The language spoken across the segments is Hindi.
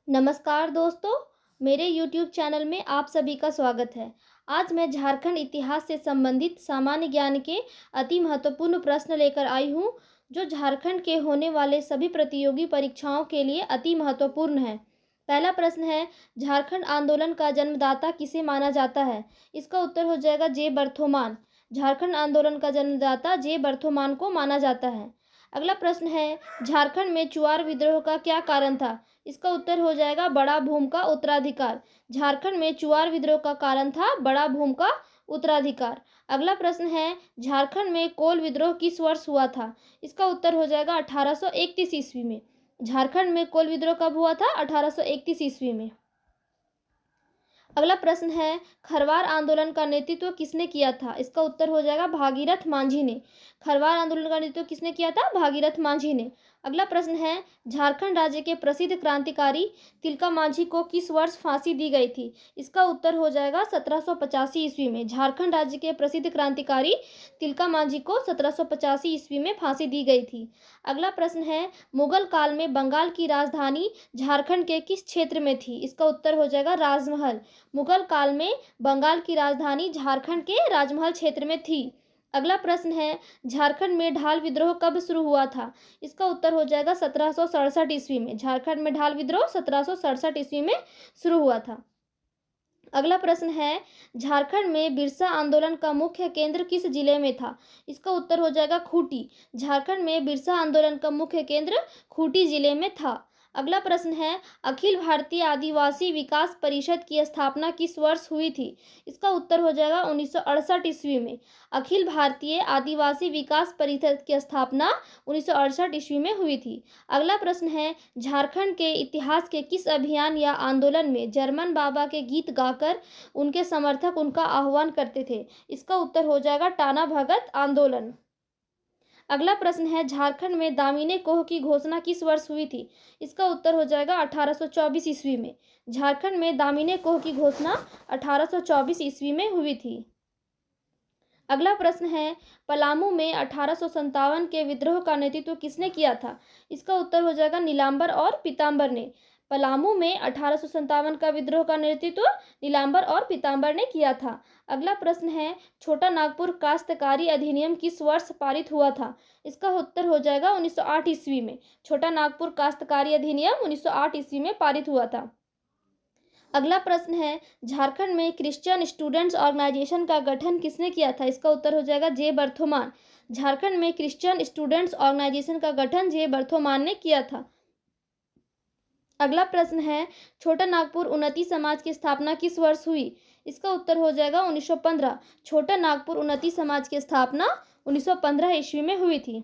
नमस्कार दोस्तों, मेरे YouTube चैनल में आप सभी का स्वागत है। आज मैं झारखंड इतिहास से संबंधित सामान्य ज्ञान के अति महत्वपूर्ण प्रश्न लेकर आई हूँ, जो झारखंड के होने वाले सभी प्रतियोगी परीक्षाओं के लिए अति महत्वपूर्ण है। पहला प्रश्न है, झारखंड आंदोलन का जन्मदाता किसे माना जाता है? इसका उत्तर हो जाएगा जे बर्थोमान। झारखंड आंदोलन का जन्मदाता जे बर्थोमान को माना जाता है। अगला प्रश्न है, झारखंड में चुआर विद्रोह का क्या कारण था? इसका उत्तर हो जाएगा बड़ा भूम का उत्तराधिकार। झारखंड में चुआर विद्रोह का कारण था बड़ा भूम का उत्तराधिकार। अगला प्रश्न है, झारखंड में कोल विद्रोह किस वर्ष हुआ था? इसका उत्तर हो जाएगा 1831 ईस्वी में। झारखंड में कोल विद्रोह कब हुआ था? 1831 ईस्वी में। अगला प्रश्न है, खरवार आंदोलन का नेतृत्व किसने किया था? इसका उत्तर हो जाएगा भागीरथ मांझी ने। खरवार आंदोलन का नेतृत्व किसने किया था? भागीरथ मांझी ने। अगला प्रश्न है, झारखंड राज्य के प्रसिद्ध क्रांतिकारी तिलका मांझी को किस वर्ष फांसी दी गई थी? इसका उत्तर हो जाएगा 1785 ईस्वी में। झारखंड राज्य के प्रसिद्ध क्रांतिकारी तिलका मांझी को 1785 ईस्वी में फांसी दी गई थी। अगला प्रश्न है, मुगल काल में बंगाल की राजधानी झारखंड के किस क्षेत्र में थी? इसका उत्तर हो जाएगा राजमहल। मुगल काल में बंगाल की राजधानी झारखंड के राजमहल क्षेत्र में थी। अगला प्रश्न है, झारखंड में ढाल विद्रोह कब शुरू हुआ था? इसका उत्तर हो जाएगा 1767 ईस्वी में। झारखंड में ढाल विद्रोह 1767 ईस्वी में शुरू हुआ था। अगला प्रश्न है, झारखंड में बिरसा आंदोलन का मुख्य केंद्र किस जिले में था? इसका उत्तर हो जाएगा खूंटी। झारखंड में बिरसा आंदोलन का मुख्य केंद्र खूंटी जिले में था। अगला प्रश्न है, अखिल भारतीय आदिवासी विकास परिषद की स्थापना किस वर्ष हुई थी? इसका उत्तर हो जाएगा 1968 ईस्वी में। अखिल भारतीय आदिवासी विकास परिषद की स्थापना 1968 ईस्वी में हुई थी। अगला प्रश्न है, झारखंड के इतिहास के किस अभियान या आंदोलन में जर्मन बाबा के गीत गाकर उनके समर्थक उनका आह्वान करते थे? इसका उत्तर हो जाएगा टाना भगत आंदोलन। अगला प्रश्न है, झारखंड में दामिनी कोह की घोषणा किस वर्ष हुई थी? इसका उत्तर हो जाएगा 1824 ईस्वी में। झारखंड में दामिनी कोह की घोषणा 1824 ईस्वी में हुई थी। अगला प्रश्न है, पलामू में 1857 के विद्रोह का नेतृत्व किसने किया था? इसका उत्तर हो जाएगा नीलांबर और पीताम्बर ने। पलामू में 1857 का विद्रोह का नेतृत्व नीलांबर और पीताम्बर ने किया था। अगला प्रश्न है, छोटा नागपुर काश्तकारी अधिनियम किस वर्ष पारित हुआ था? इसका उत्तर हो जाएगा 1908 ईस्वी में। छोटा नागपुर काश्तकारी अधिनियम 1908 ईस्वी में पारित हुआ था। अगला प्रश्न है, झारखंड में क्रिश्चियन स्टूडेंट्स ऑर्गेनाइजेशन का गठन किसने किया था? इसका उत्तर हो जाएगा जे बर्थोमान। झारखंड में क्रिश्चियन स्टूडेंट्स ऑर्गेनाइजेशन का गठन जे बर्थोमान ने किया था। अगला प्रश्न है, छोटा नागपुर उन्नति समाज की स्थापना किस वर्ष हुई? इसका उत्तर हो जाएगा 1915। छोटा नागपुर उन्नति समाज की स्थापना 1915 ईस्वी में हुई थी।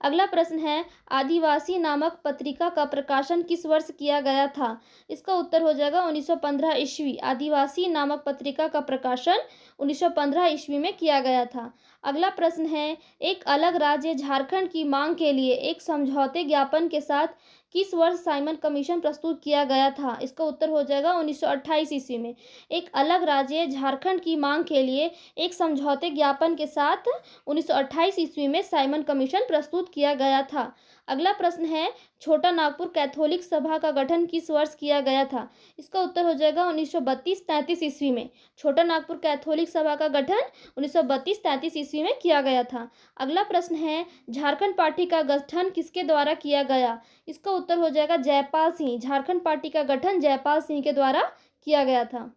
अगला प्रश्न है, आदिवासी नामक पत्रिका का प्रकाशन किस वर्ष किया गया था? इसका उत्तर हो जाएगा 1915 ईस्वी। आदिवासी नामक पत्रिका का प्रकाशन 1915 ईस्वी में किया गया था। अगला प्रश्न है, एक अलग राज्य झारखंड की मांग के लिए एक समझौते ज्ञापन के साथ किस वर्ष साइमन कमीशन प्रस्तुत किया गया था? इसका उत्तर हो जाएगा 1928 ईस्वी में। एक अलग राज्य झारखंड की मांग के लिए एक समझौते ज्ञापन के साथ 1928 ईस्वी में साइमन कमीशन प्रस्तुत किया गया था। अगला प्रश्न है, छोटा नागपुर कैथोलिक सभा का गठन किस वर्ष किया गया था? इसका उत्तर हो जाएगा 1932-33 ईस्वी में। छोटा नागपुर कैथोलिक सभा का गठन 1932-33 ईस्वी में किया गया था। अगला प्रश्न है, झारखंड पार्टी का गठन किसके द्वारा किया गया? इसका उत्तर हो जाएगा जयपाल सिंह। झारखंड पार्टी का गठन जयपाल सिंह के द्वारा किया गया था।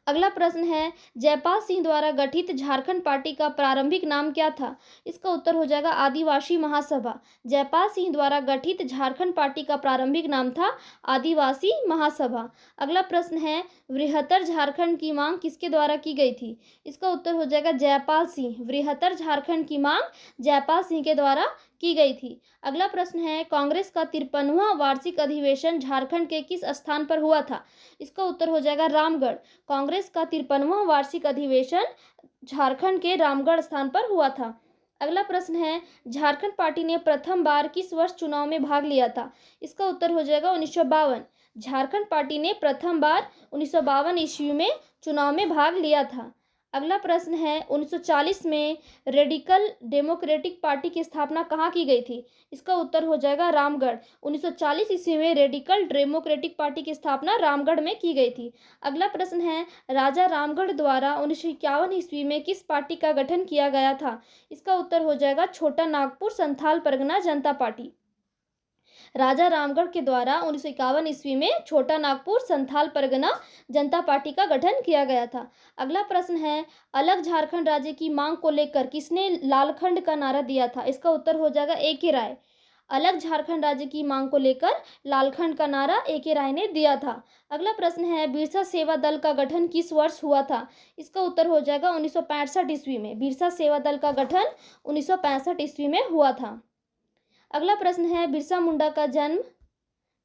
अगला प्रश्न है, जयपाल सिंह द्वारा गठित झारखंड पार्टी का प्रारंभिक नाम क्या था? इसका उत्तर हो जाएगा आदिवासी महासभा। जयपाल सिंह द्वारा गठित झारखंड पार्टी का प्रारंभिक नाम था आदिवासी महासभा। अगला प्रश्न है, वृहत्तर झारखंड की मांग किसके द्वारा की गई थी? इसका उत्तर हो जाएगा जयपाल सिंह। वृहत्तर झारखंड की मांग जयपाल सिंह के द्वारा की गई थी। अगला प्रश्न है, कांग्रेस का 53वां वार्षिक अधिवेशन झारखंड के किस स्थान पर हुआ था? इसका उत्तर हो जाएगा रामगढ़। कांग्रेस का 53वां वार्षिक अधिवेशन झारखंड के रामगढ़ स्थान पर हुआ था। अगला प्रश्न है, झारखंड पार्टी ने प्रथम बार किस वर्ष चुनाव में भाग लिया था? इसका उत्तर हो जाएगा 1952। झारखंड पार्टी ने प्रथम बार 1952 ईस्वी में चुनाव में भाग लिया था। अगला प्रश्न है 1940 में रेडिकल डेमोक्रेटिक पार्टी की स्थापना कहाँ की गई थी? इसका उत्तर हो जाएगा रामगढ़। 1940 ईस्वी में रेडिकल डेमोक्रेटिक पार्टी की स्थापना रामगढ़ में की गई थी। अगला प्रश्न है राजा रामगढ़ द्वारा 1951 ईस्वी में किस पार्टी का गठन किया गया था? इसका उत्तर हो जाएगा छोटा नागपुर संथाल परगना जनता पार्टी। राजा रामगढ़ के द्वारा 1951 ईस्वी में छोटा नागपुर संथाल परगना जनता पार्टी का गठन किया गया था। अगला प्रश्न है अलग झारखंड राज्य की मांग को लेकर किसने लालखंड का नारा दिया था? इसका उत्तर हो जाएगा ए के राय। अलग झारखंड राज्य की मांग को लेकर लालखंड का नारा ए के राय ने दिया था। अगला प्रश्न है बिरसा सेवा दल का गठन किस वर्ष हुआ था? इसका उत्तर हो जाएगा 1965 ईस्वी में। बिरसा सेवा दल का गठन 1965 ईस्वी में हुआ था। अगला प्रश्न है बिरसा मुंडा का जन्म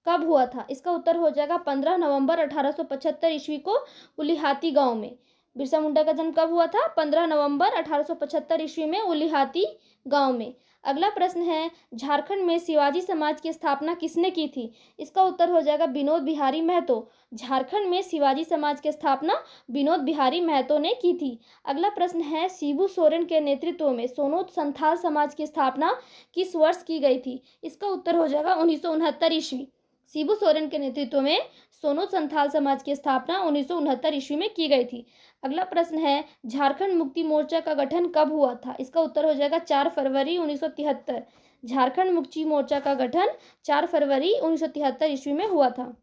कब हुआ था? इसका उत्तर हो जाएगा 15 नवंबर 1875 ईस्वी को उलिहाती गांव में। बिरसा मुंडा का जन्म कब हुआ था? 15 नवंबर 1875 ईस्वी में उलिहाती गांव में। अगला प्रश्न है झारखंड में शिवाजी समाज की स्थापना किसने की थी? इसका उत्तर हो जाएगा विनोद बिहारी महतो। झारखंड में शिवाजी समाज की स्थापना विनोद बिहारी महतो ने की थी। अगला प्रश्न है शिबू सोरेन के नेतृत्व में सोनोत संथाल समाज की स्थापना किस वर्ष की गई थी? इसका उत्तर हो जाएगा 1969 ईस्वी। शिबू सोरेन के नेतृत्व में सोनोत संथाल समाज की स्थापना 1969 ईस्वी में की गई थी। अगला प्रश्न है झारखंड मुक्ति मोर्चा का गठन कब हुआ था? इसका उत्तर हो जाएगा 4 फरवरी 1973। झारखंड मुक्ति मोर्चा का गठन 4 फरवरी 1973 ईस्वी में हुआ था।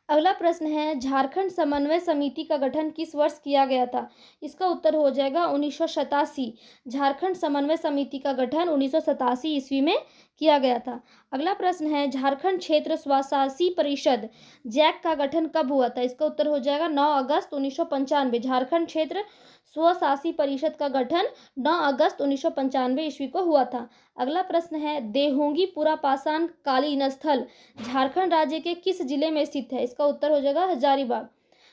अगला प्रश्न है झारखंड समन्वय समिति का गठन किस वर्ष किया गया था? इसका उत्तर हो जाएगा 1987। झारखंड समन्वय समिति का गठन 1987 ईस्वी में किया गया था। अगला प्रश्न है झारखंड क्षेत्र स्वशासी परिषद जैक का गठन कब हुआ था? इसका उत्तर हो जाएगा 9 अगस्त 1995। झारखंड क्षेत्र स्वशासी परिषद का गठन 9 अगस्त 1995 ईस्वी को हुआ था। अगला प्रश्न है देहोंगी पुरा पाषाण कालीन स्थल झारखंड राज्य के किस जिले में स्थित है? इसका उत्तर हो जाएगा हजारीबाग।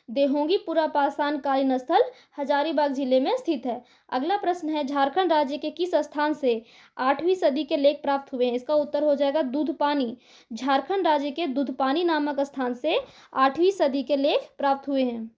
देहोंगी पुरा पाषाण कालीन स्थल हजारीबाग जिले में स्थित है। अगला प्रश्न है झारखंड राज्य के किस स्थान से 8वीं सदी के लेख प्राप्त हुए हैं? इसका उत्तर हो जाएगा दूधपानी। झारखंड राज्य के दूधपानी नामक स्थान से 8वीं सदी के लेख प्राप्त हुए हैं।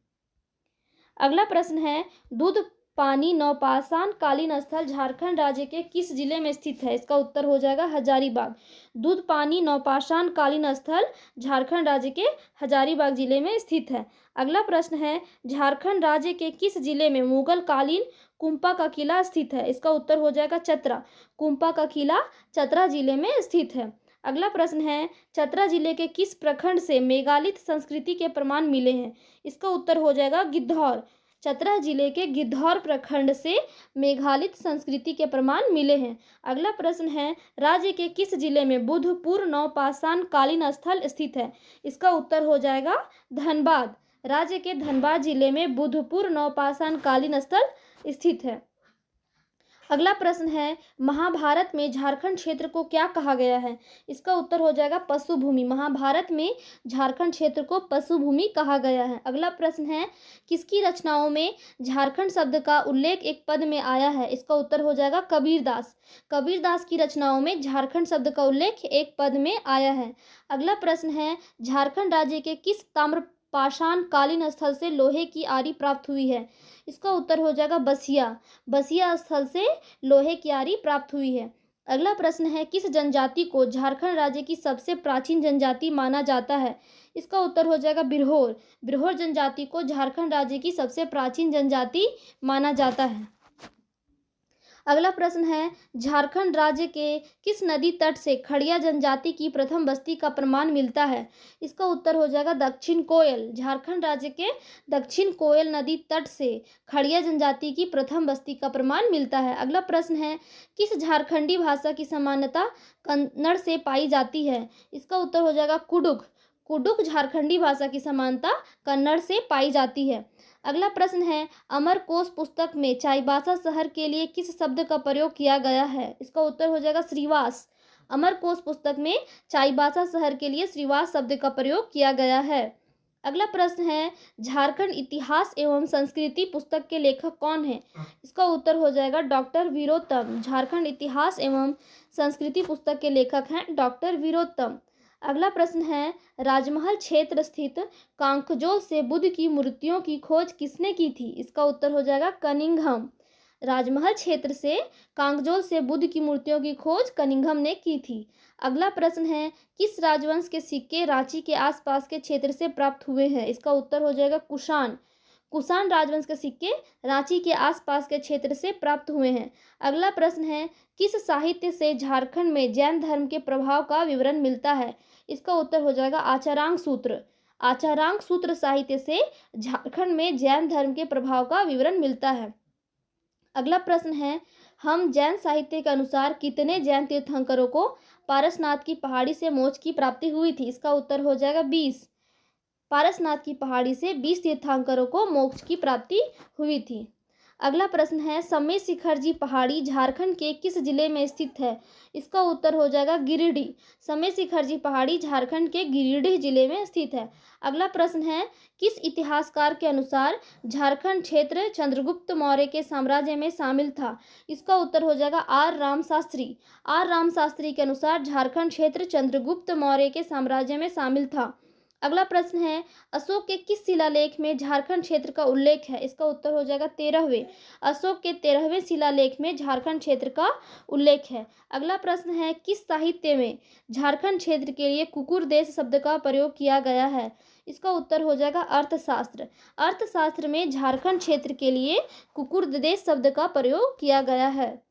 अगला प्रश्न है दूध पानी नौपाषाण कालीन स्थल झारखंड राज्य के किस जिले में स्थित है? इसका उत्तर हो जाएगा हजारीबाग। दूध पानी नौपाषाण कालीन स्थल झारखंड राज्य के हजारीबाग जिले में स्थित है। अगला प्रश्न है झारखंड राज्य के किस जिले में मुगल कालीन कुंपा का किला स्थित है? इसका उत्तर हो जाएगा चतरा। कुंपा का किला चतरा जिले में स्थित है। अगला प्रश्न है चतरा जिले के किस प्रखंड से मेगालिथ संस्कृति के प्रमाण मिले हैं? इसका उत्तर हो जाएगा गिद्धौर। चतरा जिले के गिद्धौर प्रखंड से मेघालित संस्कृति के प्रमाण मिले हैं। अगला प्रश्न है राज्य के किस जिले में बुधपुर नौपाषाण कालीन स्थल स्थित है? इसका उत्तर हो जाएगा धनबाद। राज्य के धनबाद जिले में बुधपुर नौपाषाण कालीन स्थल स्थित है। अगला प्रश्न है महाभारत में झारखंड क्षेत्र को क्या कहा गया है? इसका उत्तर हो जाएगा पशुभूमि। महाभारत में झारखंड क्षेत्र को पशुभूमि कहा गया है। अगला प्रश्न है किसकी रचनाओं में झारखंड शब्द का उल्लेख एक पद में आया है? इसका उत्तर हो जाएगा कबीरदास। कबीरदास की रचनाओं में झारखंड शब्द का उल्लेख एक पद में आया है। अगला प्रश्न है झारखंड राज्य के किस ताम्र पाषाण कालीन स्थल से लोहे की आरी प्राप्त हुई है? इसका उत्तर हो जाएगा बसिया। बसिया स्थल से लोहे की आरी प्राप्त हुई है। अगला प्रश्न है किस जनजाति को झारखंड राज्य की सबसे प्राचीन जनजाति माना जाता है? इसका उत्तर हो जाएगा बिरहोर। बिरहोर जनजाति को झारखंड राज्य की सबसे प्राचीन जनजाति माना जाता है। अगला प्रश्न है झारखंड राज्य के किस नदी तट से खड़िया जनजाति की प्रथम बस्ती का प्रमाण मिलता है? इसका उत्तर हो जाएगा दक्षिण कोयल। झारखंड राज्य के दक्षिण कोयल नदी तट से खड़िया जनजाति की प्रथम बस्ती का प्रमाण मिलता है। अगला प्रश्न है किस झारखंडी भाषा की समानता कन्नड़ से पाई जाती है? इसका उत्तर हो जाएगा कुडुख। कुडुख झारखंडी भाषा की समानता कन्नड़ से पाई जाती है। अगला प्रश्न है अमरकोश पुस्तक में चाईबासा शहर के लिए किस शब्द का प्रयोग किया गया है? इसका उत्तर हो जाएगा श्रीवास। अमरकोश पुस्तक में चाईबासा शहर के लिए श्रीवास शब्द का प्रयोग किया गया है। अगला प्रश्न है झारखंड इतिहास एवं संस्कृति पुस्तक के लेखक कौन है? इसका उत्तर हो जाएगा डॉक्टर वीरोत्तम। झारखंड इतिहास एवं संस्कृति पुस्तक के लेखक हैं डॉक्टर वीरोत्तम। अगला प्रश्न है, राजमहल क्षेत्र स्थित कांकजोल से बुद्ध की मूर्तियों की खोज किसने की थी? इसका उत्तर हो जाएगा कनिंघम। राजमहल क्षेत्र से कांकजोल से बुद्ध की मूर्तियों की खोज कनिंघम ने की थी। अगला प्रश्न है, किस राजवंश के सिक्के रांची के आसपास के क्षेत्र से प्राप्त हुए हैं? इसका उत्तर हो जाएगा कुषाण। कुषाण राजवंश के सिक्के रांची के आसपास के क्षेत्र से प्राप्त हुए हैं। अगला प्रश्न है, किस साहित्य से झारखंड में जैन धर्म के प्रभाव का विवरण मिलता है? इसका उत्तर हो जाएगा आचारांग सूत्र। आचारांग सूत्र साहित्य से झारखंड में जैन धर्म के प्रभाव का विवरण मिलता है। अगला प्रश्न है, हम जैन साहित्य के अनुसार कितने जैन तीर्थंकरों को पारसनाथ की पहाड़ी से मोक्ष की प्राप्ति हुई थी? इसका उत्तर हो जाएगा 20। पारसनाथ की पहाड़ी से 20 तीर्थंकरों को मोक्ष की प्राप्ति हुई थी। अगला प्रश्न है, समय शिखर जी पहाड़ी झारखंड के किस जिले में स्थित है? इसका उत्तर हो जाएगा गिरिडीह। समय शिखर जी पहाड़ी झारखंड के गिरिडीह जिले में स्थित है। अगला प्रश्न है, किस इतिहासकार के अनुसार झारखंड क्षेत्र चंद्रगुप्त मौर्य के साम्राज्य में शामिल था? इसका उत्तर हो जाएगा आर रामशास्त्री। आर रामशास्त्री के अनुसार झारखंड क्षेत्र चंद्रगुप्त मौर्य के साम्राज्य में शामिल था। अगला प्रश्न है, अशोक के किस शिलालेख में झारखंड क्षेत्र का उल्लेख है? इसका उत्तर हो जाएगा 13वें। अशोक के 13वें शिलालेख में झारखंड क्षेत्र का उल्लेख है। अगला प्रश्न है, किस साहित्य में झारखंड क्षेत्र के लिए कुकुर देश शब्द का प्रयोग किया गया है? इसका उत्तर हो जाएगा अर्थशास्त्र। अर्थशास्त्र में झारखंड क्षेत्र के लिए कुकुर देश शब्द का प्रयोग किया गया है।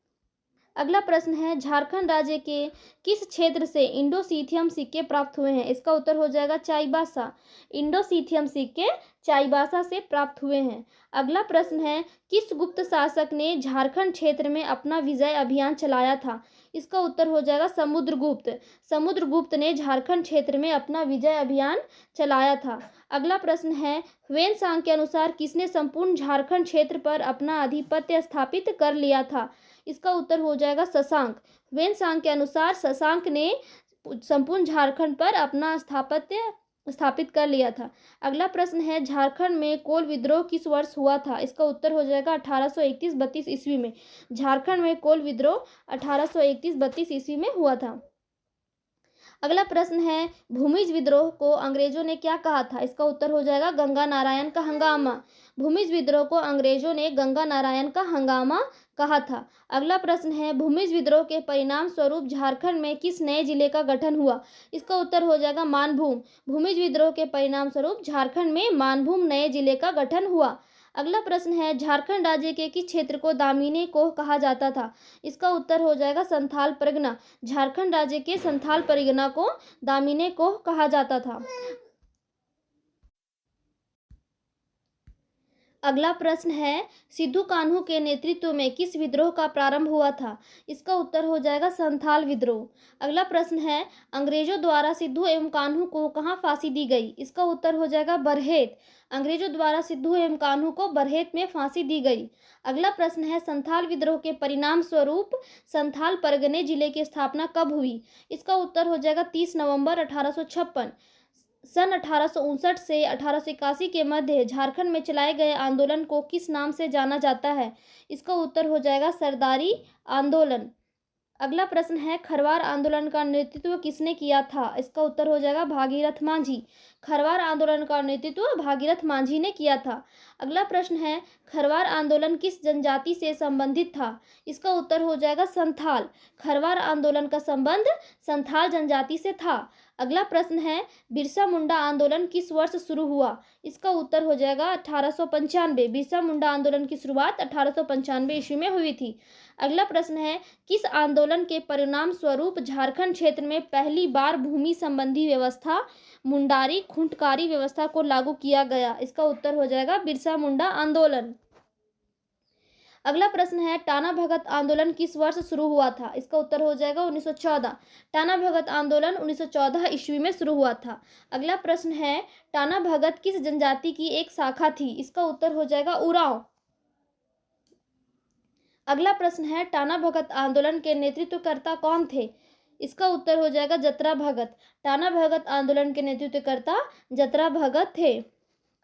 अगला प्रश्न है, झारखंड राज्य के किस क्षेत्र से इंडोसिथियम सिक्के प्राप्त हुए हैं? इसका उत्तर हो जाएगा चाईबासा। इंडोसिथियम सिक्के चाईबासा से प्राप्त हुए हैं। अगला प्रश्न है, किस गुप्त शासक ने झारखंड क्षेत्र में अपना विजय अभियान चलाया था? इसका उत्तर हो जाएगा समुद्रगुप्त। समुद्रगुप्त ने झारखंड क्षेत्र में अपना विजय अभियान चलाया था। अगला प्रश्न है, ह्वेन-सांग के अनुसार किसने संपूर्ण झारखंड क्षेत्र पर अपना आधिपत्य स्थापित कर लिया था? इसका उत्तर हो जाएगा शशांक। ह्वेन-सांग के अनुसार शशांक ने संपूर्ण झारखंड पर अपना स्थापत्य स्थापित कर लिया था। अगला प्रश्न है, झारखंड में कोल विद्रोह किस वर्ष हुआ था? इसका उत्तर हो जाएगा 1831-32 ईस्वी में। झारखंड में कोल विद्रोह 1831-32 ईस्वी में हुआ था। अगला प्रश्न है, भूमिज विद्रोह को अंग्रेजों ने क्या कहा था? इसका उत्तर हो जाएगा गंगा नारायण का हंगामा। भूमिज विद्रोह को अंग्रेजों ने गंगा नारायण का हंगामा कहा था। अगला प्रश्न है, भूमिज विद्रोह के परिणाम स्वरूप झारखंड में किस नए जिले का गठन हुआ? इसका उत्तर हो जाएगा मानभूम। भूमिज विद्रोह के परिणाम स्वरूप झारखंड में मानभूम नए जिले का गठन हुआ। अगला प्रश्न है, झारखंड राज्य के किस क्षेत्र को दामिनी कोह कहा जाता था? इसका उत्तर हो जाएगा संथाल परगना। झारखंड राज्य के संथाल परगना को दामिनी कोह कहा जाता था। अगला प्रश्न है, सिद्धू कान्हू के नेतृत्व में किस विद्रोह का प्रारंभ हुआ था? इसका उत्तर हो जाएगा संथाल विद्रोह। अगला प्रश्न है, अंग्रेजों द्वारा सिद्धू एवं कान्हू को कहाँ फांसी दी गई? इसका उत्तर हो जाएगा बरहेट। अंग्रेजों द्वारा सिद्धू एवं कान्हू को बरहेट में फांसी दी गई। अगला प्रश्न है, संथाल विद्रोह के परिणाम स्वरूप संथाल परगने जिले की स्थापना कब हुई? इसका उत्तर हो जाएगा 30 नवंबर 1856। सन 1859 से 1881 के मध्य झारखंड में चलाए गए आंदोलन को किस नाम से जाना जाता है? इसका उत्तर हो जाएगा सरदारी आंदोलन। अगला प्रश्न है, खरवार आंदोलन का नेतृत्व किसने किया था? इसका उत्तर हो जाएगा भागीरथ मांझी। खरवार आंदोलन का नेतृत्व भागीरथ मांझी ने किया था। अगला प्रश्न है, खरवार आंदोलन किस जनजाति से संबंधित था? इसका उत्तर हो जाएगा संथाल। खरवार आंदोलन का संबंध संथाल जनजाति से था। अगला प्रश्न है, बिरसा मुंडा आंदोलन किस वर्ष शुरू हुआ? इसका उत्तर हो जाएगा 1895। बिरसा मुंडा आंदोलन की शुरुआत 1895 ईस्वी में हुई थी। अगला प्रश्न है, किस आंदोलन के परिणाम स्वरूप झारखंड क्षेत्र में पहली बार भूमि संबंधी व्यवस्था मुंडारी खुंटकारी व्यवस्था को लागू किया गया? इसका उत्तर हो जाएगा बिरसा मुंडा आंदोलन। अगला प्रश्न है, टाना भगत आंदोलन किस वर्ष शुरू हुआ था? इसका उत्तर हो जाएगा 1914। टाना भगत आंदोलन 1914 ईस्वी में शुरू हुआ था। अगला प्रश्न है, टाना भगत किस जनजाति की एक शाखा थी? इसका उत्तर हो जाएगा उरांव। अगला प्रश्न है, टाना भगत आंदोलन के नेतृत्वकर्ता कौन थे? इसका उत्तर हो जाएगा जतरा भगत। टाना भगत आंदोलन के नेतृत्वकर्ता जतरा भगत थे।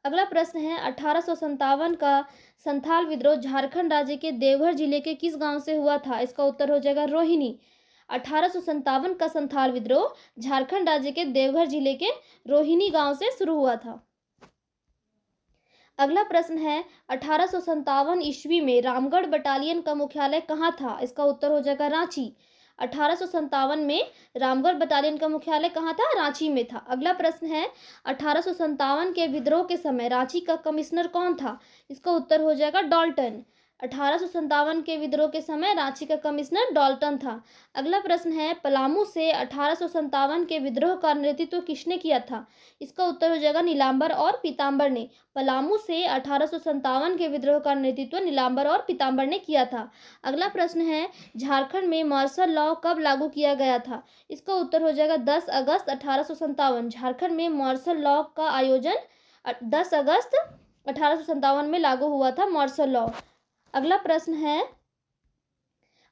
अगला प्रश्न है, 1857 का संथाल विद्रोह झारखंड राज्य के देवघर जिले के किस गांव से हुआ था? इसका उत्तर हो जाएगा रोहिणी। 1857 का संथाल विद्रोह झारखंड राज्य के देवघर जिले के रोहिणी गांव से शुरू हुआ था। अगला प्रश्न है, 1857 ईस्वी में रामगढ़ बटालियन का मुख्यालय कहाँ था? इसका उत्तर हो जाएगा रांची। 1857 में रामगढ़ बटालियन का मुख्यालय कहाँ था? रांची में था। अगला प्रश्न है, 1857 के विद्रोह के समय रांची का कमिश्नर कौन था? इसका उत्तर हो जाएगा डाल्टन। 1857 के विद्रोह के समय रांची का कमिश्नर डाल्टन था। अगला प्रश्न है, पलामू से 1857 के विद्रोह का नेतृत्व किसने किया था? इसका उत्तर हो जाएगा नीलांबर और पीताम्बर ने। पलामू से 1857 के विद्रोह का नेतृत्व नीलांबर और पीताम्बर ने किया था। अगला प्रश्न है, झारखंड में मार्शल लॉ कब लागू किया गया था? इसका उत्तर हो जाएगा 10 अगस्त 1857। झारखंड में मार्शल लॉ का आयोजन 10 अगस्त 1857 में लागू हुआ था मार्शल लॉ। अगला प्रश्न है,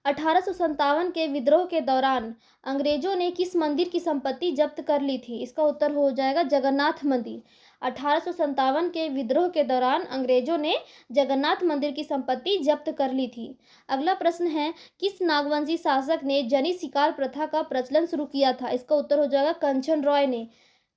1857 के विद्रोह के दौरान अंग्रेजों ने किस मंदिर की संपत्ति जब्त कर ली थी? इसका उत्तर हो जाएगा जगन्नाथ मंदिर। 1857 के विद्रोह के दौरान अंग्रेजों ने जगन्नाथ मंदिर की संपत्ति जब्त कर ली थी। अगला प्रश्न है, किस नागवंशी शासक ने जनी शिकार प्रथा का प्रचलन शुरू किया था? इसका उत्तर हो जाएगा कंचन रॉय ने।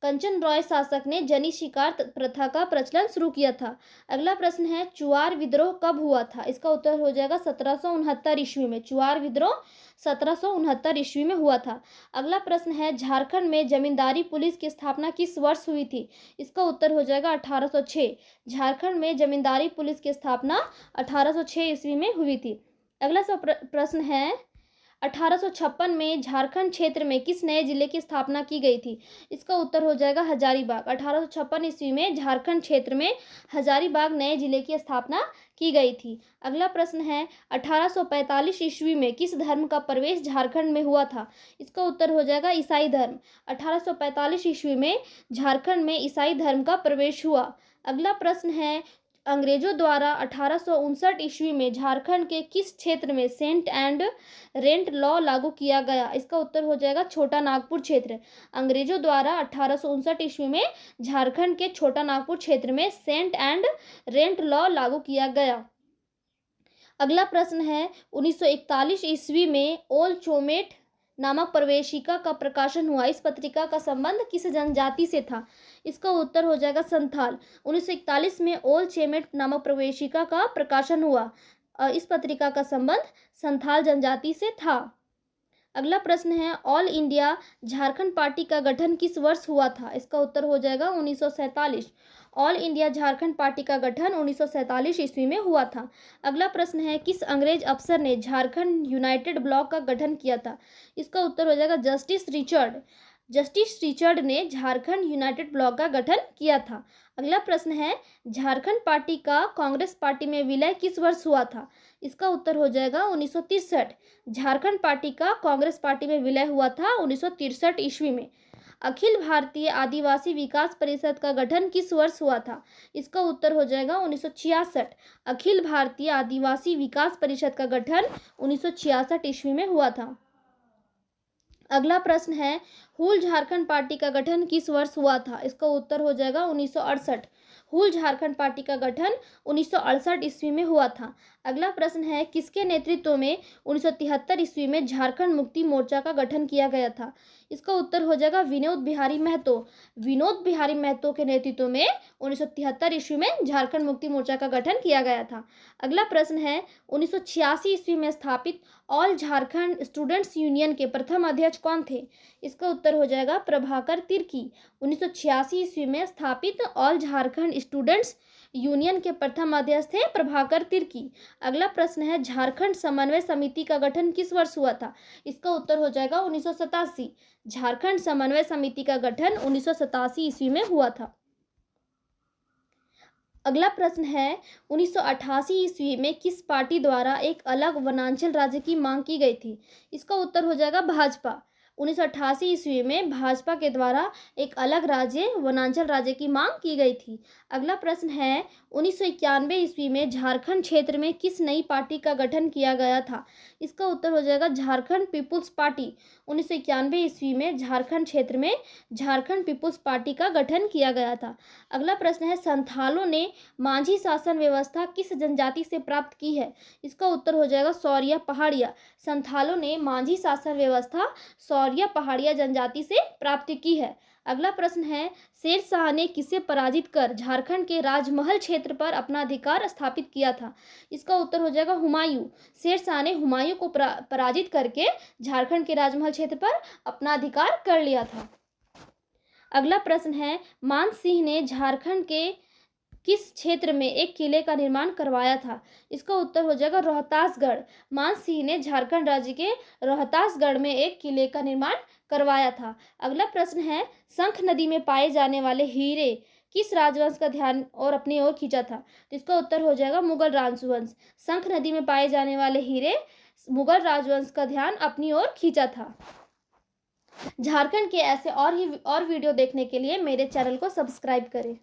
कंचन रॉय शासक ने जनी शिकार प्रथा का प्रचलन शुरू किया था। अगला प्रश्न है, चुआर विद्रोह कब हुआ था? इसका उत्तर हो जाएगा 1769 ईस्वी में। चुआर विद्रोह 1769 ईस्वी में हुआ था। अगला प्रश्न है, झारखंड में जमींदारी पुलिस की स्थापना किस वर्ष हुई थी? इसका उत्तर हो जाएगा 1806। झारखंड में जमींदारी पुलिस की स्थापना 1806 ईस्वी में हुई थी। अगला प्रश्न है, 1856 में झारखंड क्षेत्र में किस नए जिले की स्थापना की गई थी? इसका उत्तर हो जाएगा हजारीबाग। 1856 ईस्वी में झारखंड क्षेत्र में हजारीबाग नए जिले की स्थापना की गई थी। अगला प्रश्न है, 1845 ईस्वी में किस धर्म का प्रवेश झारखंड में हुआ था? इसका उत्तर हो जाएगा ईसाई धर्म। 1845 ईस्वी में झारखंड में ईसाई धर्म का प्रवेश हुआ। अगला प्रश्न है, अंग्रेजों द्वारा 1859 ईस्वी में झारखंड के किस क्षेत्र में सेंट एंड रेंट लॉ लागू किया गया? इसका उत्तर हो जाएगा छोटा नागपुर क्षेत्र। अंग्रेजों द्वारा 1859 ईस्वी में झारखंड के छोटा नागपुर क्षेत्र में सेंट एंड रेंट लॉ लागू किया गया। अगला प्रश्न है, 1941 ईस्वी में ओल चोमेट नामक प्रवेशिका का प्रकाशन हुआ। इस पत्रिका का संबंध किस जनजाति से था? इसका उत्तर हो जाएगा संथाल। 1941 में ओल चेमेट नामक प्रवेशिका का प्रकाशन हुआ। इस पत्रिका का संबंध संथाल जनजाति से था। अगला प्रश्न है, ऑल इंडिया झारखंड पार्टी का गठन किस वर्ष हुआ था? इसका उत्तर हो जाएगा 1947। ऑल इंडिया झारखंड पार्टी का गठन 1947 ईस्वी में हुआ था। अगला प्रश्न है, किस अंग्रेज अफसर ने झारखंड यूनाइटेड ब्लॉक का गठन किया था? इसका उत्तर हो जाएगा जस्टिस रिचर्ड। जस्टिस रिचर्ड ने झारखंड यूनाइटेड ब्लॉक का गठन किया था। अगला प्रश्न है, झारखंड पार्टी का कांग्रेस पार्टी में विलय किस वर्ष हुआ था? इसका उत्तर हो जाएगा 1963। झारखंड पार्टी का कांग्रेस पार्टी में विलय हुआ था 1963 ईस्वी में। अखिल भारतीय आदिवासी विकास परिषद का गठन किस वर्ष हुआ था? इसका उत्तर हो जाएगा 1966। अखिल भारतीय आदिवासी विकास परिषद का गठन 1966 ईस्वी में हुआ था। अगला प्रश्न है, हूल झारखंड पार्टी का गठन किस वर्ष हुआ था? इसका उत्तर हो जाएगा 1968। हूल झारखंड पार्टी का गठन 1968 ईस्वी में हुआ था। अगला प्रश्न है, किसके नेतृत्व में 1973 ईस्वी में झारखंड मुक्ति मोर्चा का गठन किया गया था? इसका उत्तर हो जाएगा विनोद बिहारी महतो। विनोद बिहारी महतो के नेतृत्व में 1973 ईस्वी में झारखंड मुक्ति मोर्चा का गठन किया गया था। अगला प्रश्न है, 1986 ईस्वी में स्थापित ऑल झारखंड स्टूडेंट्स यूनियन के प्रथम अध्यक्ष कौन थे? इसका उत्तर हो जाएगा प्रभाकर तिर्की। 1986 ईस्वी में स्थापित ऑल झारखंड स्टूडेंट्स यूनियन के प्रथम अध्यक्ष थे प्रभाकर तिर्की। अगला प्रश्न है, झारखंड समन्वय समिति का गठन किस वर्ष हुआ था? इसका उत्तर हो जाएगा 1987। झारखंड समन्वय समिति का गठन 1987 ईस्वी में हुआ था। अगला प्रश्न है, 1988 ईस्वी में किस पार्टी द्वारा एक अलग वनांचल राज्य की मांग की गई थी? इसका उत्तर हो जाएगा भाजपा। 1988 ईस्वी में भाजपा के द्वारा एक अलग राज्य वनांचल राज्य की मांग की गई थी। अगला प्रश्न है 1991 ईस्वी में झारखंड क्षेत्र में किस नई पार्टी का गठन किया गया था? इसका उत्तर हो जाएगा झारखंड पीपुल्स पार्टी। 1991 ईस्वी में झारखंड क्षेत्र में झारखंड पीपुल्स पार्टी का गठन किया गया था। अगला प्रश्न है संथालों ने माझी शासन व्यवस्था किस जनजाति से प्राप्त की है? इसका उत्तर हो जाएगा सौरिया पहाड़िया। संथालों ने माझी शासन व्यवस्था सौरिया पहाड़िया जनजाति से प्राप्त की है। अगला प्रश्न है शेर शाह ने किसे पराजित कर झारखंड के राजमहल क्षेत्र पर अपना अधिकार स्थापित किया था? इसका उत्तर हो जाएगा हुमायूं। शेर शाह ने हुमायूं को पराजित करके झारखंड के राजमहल क्षेत्र पर अपना अधिकार कर लिया था। अगला प्रश्न है मान सिंह ने झारखंड के किस क्षेत्र में एक किले का निर्माण करवाया था? इसका उत्तर हो जाएगा रोहतासगढ़। मान सिंह ने झारखंड राज्य के रोहतासगढ़ में एक किले का निर्माण करवाया था। अगला प्रश्न है शंख नदी में पाए जाने वाले हीरे किस राजवंश का ध्यान और अपनी ओर खींचा था? तो इसका उत्तर हो जाएगा मुगल राजवंश। शंख नदी में पाए जाने वाले हीरे मुगल राजवंश का ध्यान अपनी ओर खींचा था। झारखंड के ऐसे और वीडियो देखने के लिए मेरे चैनल को सब्सक्राइब करें।